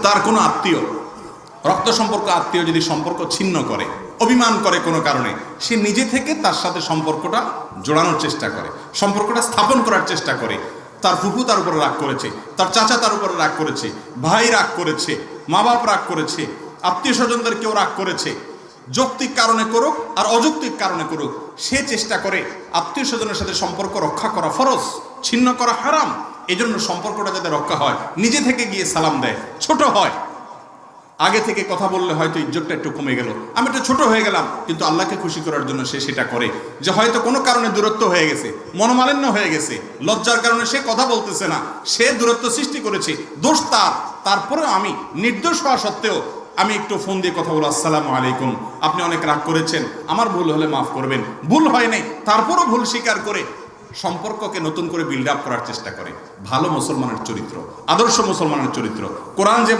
তার কোনো আত্মীয়, রক্ত সম্পর্ক আত্মীয় যদি সম্পর্ক ছিন্ন করে, অভিমান করে কোনো কারণে, সে নিজে থেকে তার সাথে সম্পর্কটা জোড়ানোর চেষ্টা করে, সম্পর্কটা স্থাপন করার চেষ্টা করে। তার ফুফু তার উপরে রাগ করেছে, তার চাচা তার উপরে রাগ করেছে, ভাই রাগ করেছে, মা বাপ রাগ করেছে, আত্মীয় স্বজনদের কেউ রাগ করেছে, যৌক্তিক কারণে করুক আর অযৌক্তিক কারণে করুক, সে চেষ্টা করে আত্মীয় স্বজনের সাথে সম্পর্ক রক্ষা করা ফরজ, ছিন্ন করা হারাম। এই জন্য সম্পর্কটা যাতে রক্ষা হয়, নিজে থেকে গিয়ে সালাম দেয়। ছোট হয়, আগে থেকে কথা বললে হয়তো ইজ্জতটা একটু কমে গেল, আমি একটু ছোট হয়ে গেলাম, কিন্তু আল্লাহকে খুশি করার জন্য সে সেটা করে। যে হয়তো কোনো কারণে দূরত্ব হয়ে গেছে, মনোমালিন্য হয়ে গেছে, লজ্জার কারণে সে কথা বলতেছে না, সে দূরত্ব সৃষ্টি করেছে, দোষ তার। তারপরেও আমি নির্দোষ হওয়া সত্ত্বেও আমি একটু ফোন দিয়ে কথা বলবো, আসসালামু আলাইকুম, আপনি অনেক রাগ করেছেন, আমার ভুল হলে মাফ করবেন, ভুল হয় নাই, তারপরও ভুল স্বীকার করে সম্পর্ককে নতুন করে বিল্ড আপ করার চেষ্টা করে। ভালো মুসলমানের চরিত্র, আদর্শ মুসলমানের চরিত্র। কোরআন যে